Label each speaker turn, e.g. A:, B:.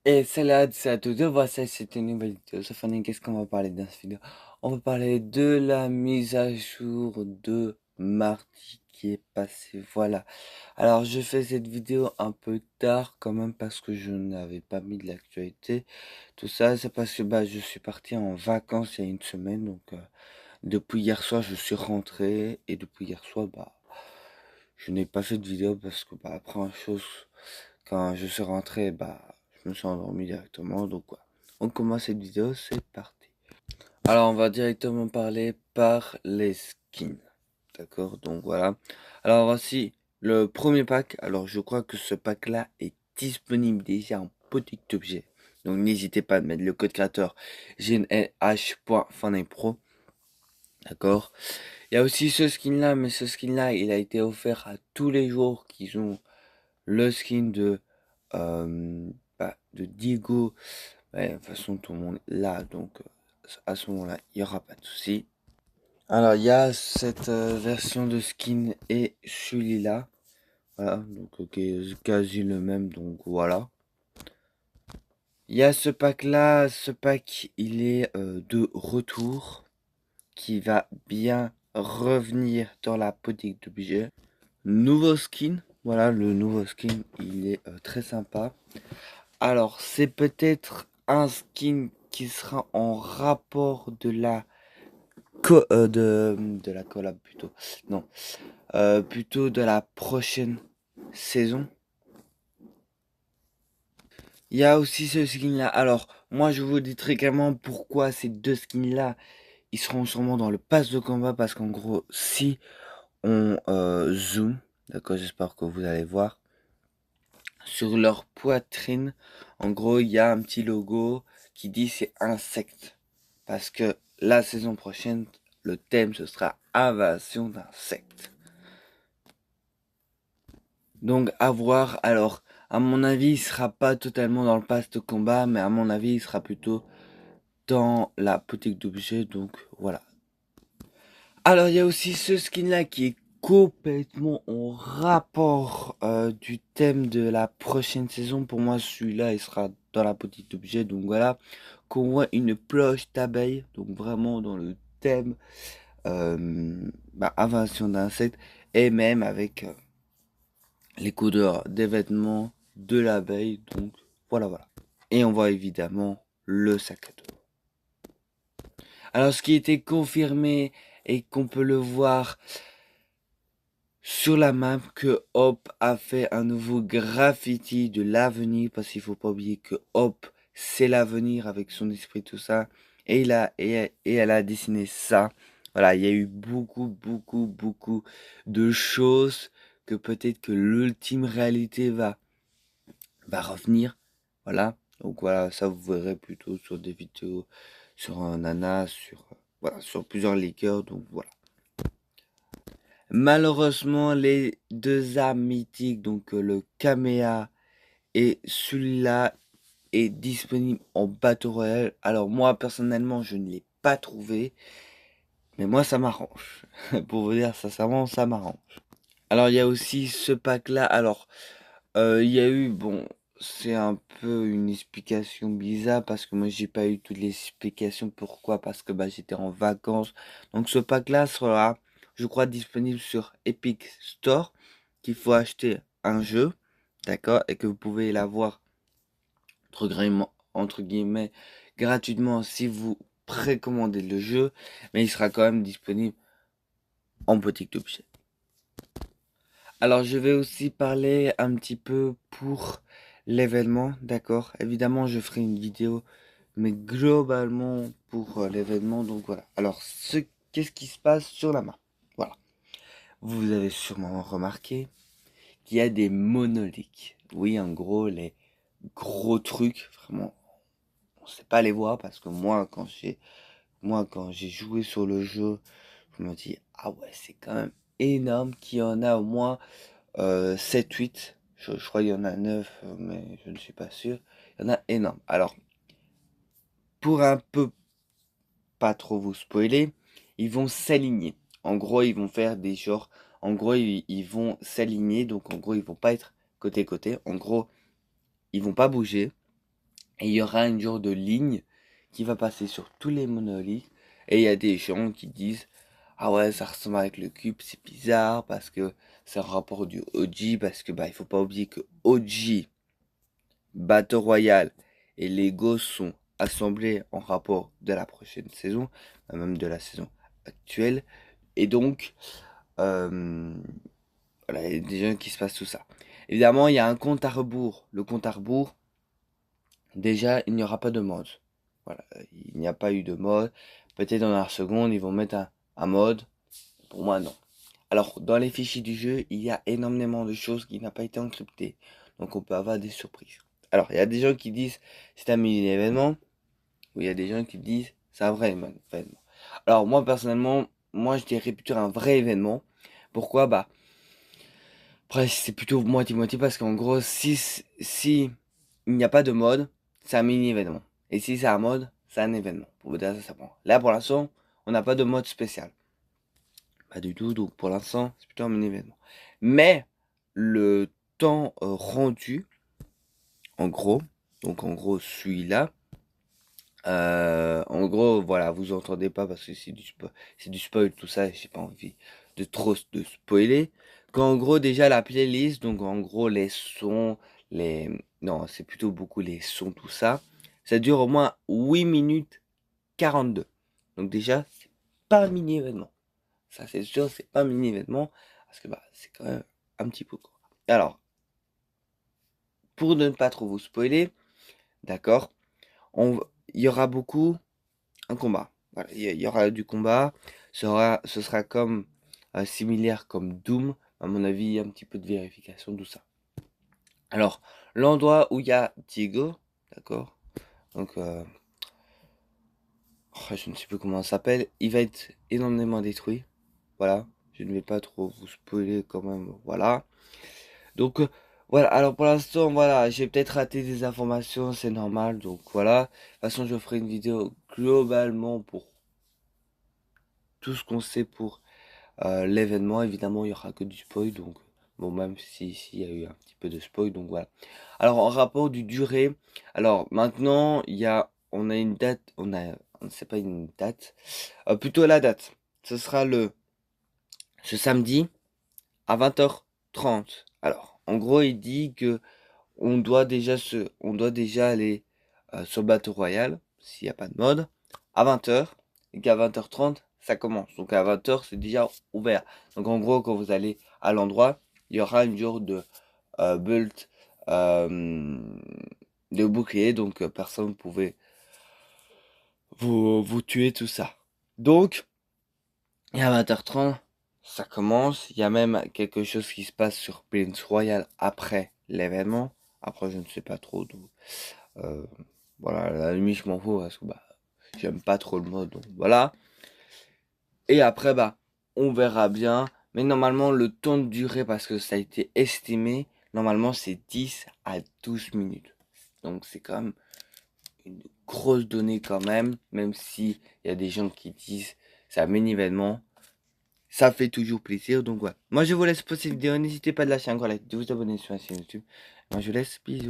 A: Et salut à tous, voici cette nouvelle vidéo. Fanny, qu'est-ce qu'on va parler dans cette vidéo? On va parler de la mise à jour de mardi qui est passée. Voilà. Alors, je fais cette vidéo un peu tard quand même parce que je n'avais pas mis de l'actualité. Tout ça, c'est parce que je suis parti en vacances il y a une semaine. Donc, depuis hier soir, je suis rentré. Et depuis hier soir, je n'ai pas fait de vidéo parce que, première chose, quand je suis rentré, je me suis endormi directement. Donc, ouais. On commence cette vidéo, c'est parti. Alors, on va directement parler par les skins. D'accord, donc voilà. Alors, voici le premier pack. Alors, je crois que ce pack-là est disponible déjà en petit objet. Donc, n'hésitez pas à mettre le code créateur gnlh.fanipro. D'accord. Il y a aussi ce skin-là, mais ce skin-là, il a été offert à tous les jours qui ont le skin de Diego. Ouais, de toute façon, tout le monde l'a, donc à ce moment-là, il n'y aura pas de souci. Alors, il y a cette version de skin et celui-là. Voilà, donc ok, quasi le même, donc voilà. Il y a ce pack-là, ce pack, il est de retour, qui va bien revenir dans la boutique d'objets. Nouveau skin, voilà, le nouveau skin, il est très sympa. Alors, c'est peut-être un skin qui sera en rapport de la de la collab plutôt. Non, plutôt de la prochaine saison. Il y a aussi ce skin là. Alors, moi je vous dis très clairement pourquoi ces deux skins là, ils seront sûrement dans le pass de combat parce qu'en gros, si on zoom, d'accord, j'espère que vous allez voir. Sur leur poitrine, en gros, il y a un petit logo qui dit c'est insecte. Parce que la saison prochaine, le thème, ce sera invasion d'insectes. Donc, à voir. Alors, à mon avis, il sera pas totalement dans le pass de combat, mais à mon avis, il sera plutôt dans la boutique d'objets. Donc, voilà. Alors, il y a aussi ce skin-là qui est complètement en rapport du thème de la prochaine saison. Pour moi, celui-là, il sera dans la boutique d'objets. Donc, voilà. Qu'on voit une cloche d'abeille. Donc, vraiment dans le thème invasion d'insectes. Et même avec les couleurs des vêtements de l'abeille. Donc, voilà, voilà. Et on voit évidemment le sac à dos. Alors, ce qui était confirmé et qu'on peut le voir sur la map, que Hop a fait un nouveau graffiti de l'avenir, parce qu'il faut pas oublier que Hop, c'est l'avenir avec son esprit, tout ça. Et, et elle a dessiné ça. Voilà, il y a eu beaucoup de choses que peut-être que l'ultime réalité va revenir. Voilà. Donc voilà, ça vous verrez plutôt sur des vidéos, sur un nana, voilà, sur plusieurs liqueurs. Donc voilà. Malheureusement, les deux armes mythiques, donc le Kamea et celui-là, est disponible en Battle Royale. Alors moi, personnellement, je ne l'ai pas trouvé. Mais moi, ça m'arrange. Pour vous dire sincèrement, ça m'arrange. Alors, il y a aussi ce pack-là. Alors, il y a eu, bon, c'est un peu une explication bizarre parce que moi, j'ai pas eu toutes les explications. Pourquoi? Parce que j'étais en vacances. Donc, ce pack-là sera, je crois, disponible sur Epic Store. Qu'il faut acheter un jeu, d'accord? Et que vous pouvez l'avoir, entre guillemets, gratuitement si vous précommandez le jeu. Mais il sera quand même disponible en boutique d'objets. Alors, je vais aussi parler un petit peu pour l'événement, d'accord? Évidemment, je ferai une vidéo, mais globalement pour l'événement, donc voilà. Alors, qu'est-ce qui se passe sur la map? Voilà. Vous avez sûrement remarqué qu'il y a des monolithes. Oui, en gros, les gros trucs, vraiment, on sait pas les voir parce que quand j'ai joué sur le jeu, je me dis, ah ouais, c'est quand même énorme qu'il y en a au moins 7-8, je crois qu'il y en a 9, mais je ne suis pas sûr. Il y en a énorme. Alors, pour un peu pas trop vous spoiler, ils vont s'aligner. En gros, ils vont faire des genres. En gros, ils vont s'aligner. Donc, en gros, ils vont pas être côté-côté. En gros, ils vont pas bouger. Et il y aura un genre de ligne qui va passer sur tous les monolithes. Et il y a des gens qui disent, ah ouais, ça ressemble avec le cube, c'est bizarre parce que c'est un rapport du OG, parce que bah il faut pas oublier que OG, Battle Royale et Lego sont assemblés en rapport de la prochaine saison, même de la saison actuelle. Et donc, euh, voilà, il y a des gens qui se passent tout ça. Évidemment, il y a un compte à rebours. Le compte à rebours, déjà, il n'y aura pas de mode. Voilà, il n'y a pas eu de mode. Peut-être dans la seconde, ils vont mettre un mode. Pour moi, non. Alors, dans les fichiers du jeu, il y a énormément de choses qui n'ont pas été encryptées. Donc, on peut avoir des surprises. Alors, il y a des gens qui disent c'est un mini-événement. Ou il y a des gens qui disent c'est un vrai événement. Alors, moi, personnellement, moi, je dirais plutôt un vrai événement. Pourquoi? Bah, après, c'est plutôt moitié-moitié parce qu'en gros, si il n'y a pas de mode, c'est un mini-événement. Et si c'est un mode, c'est un événement. Pour vous dire ça, ça prend. Là, pour l'instant, on n'a pas de mode spécial. Pas du tout, donc pour l'instant, c'est plutôt un mini-événement. Mais le temps rendu, en gros, donc en gros, celui-là, en gros, voilà, vous entendez pas parce que c'est du spoil, tout ça, et j'ai pas envie de trop de spoiler. Qu'en gros, déjà la playlist, donc en gros, les sons, non, c'est plutôt beaucoup les sons, tout ça, ça dure au moins 8 minutes 42. Donc déjà, c'est pas un mini-événement. Ça, c'est sûr, c'est pas un mini-événement, parce que bah, c'est quand même un petit peu court. Alors, pour ne pas trop vous spoiler, d'accord, il y aura beaucoup un combat. Voilà, il y aura du combat. Ce sera comme similaire comme Doom. À mon avis, un petit peu de vérification, tout ça. Alors, l'endroit où il y a Diego, d'accord. Donc, je ne sais plus comment ça s'appelle. Il va être énormément détruit. Voilà. Je ne vais pas trop vous spoiler quand même. Voilà. Donc, voilà. Alors, pour l'instant, voilà. J'ai peut-être raté des informations. C'est normal. Donc, voilà. De toute façon, je ferai une vidéo globalement pour tout ce qu'on sait pour l'événement. Évidemment, il y aura que du spoil, donc bon, même si il y a eu un petit peu de spoil, donc voilà. Alors en rapport du durée, alors maintenant on a une date, on ne sait pas une date, plutôt la date. Ce sera ce samedi à 20h30. Alors en gros, il dit que on doit déjà aller sur Battle Royale s'il n'y a pas de mode à 20h et qu'à 20h30 ça commence. Donc à 20h c'est déjà ouvert. Donc en gros quand vous allez à l'endroit, il y aura une genre de build euh, de bouclier, donc personne ne pouvait vous tuer tout ça. Donc et à 20h30 ça commence. Il y a même quelque chose qui se passe sur Prince Royal après l'événement. Après je ne sais pas trop d'où. Euh, voilà, à la limite, je m'en fous parce que bah, j'aime pas trop le mode, donc voilà. Et après, bah, on verra bien. Mais normalement, le temps de durée, parce que ça a été estimé, normalement, c'est 10 à 12 minutes. Donc, c'est quand même une grosse donnée quand même si il y a des gens qui disent c'est un mini événement. Ça fait toujours plaisir, donc voilà. Moi, je vous laisse pour cette vidéo. N'hésitez pas de lâcher un gros like, de vous abonner sur la chaîne YouTube. Moi, je vous laisse. Bisous.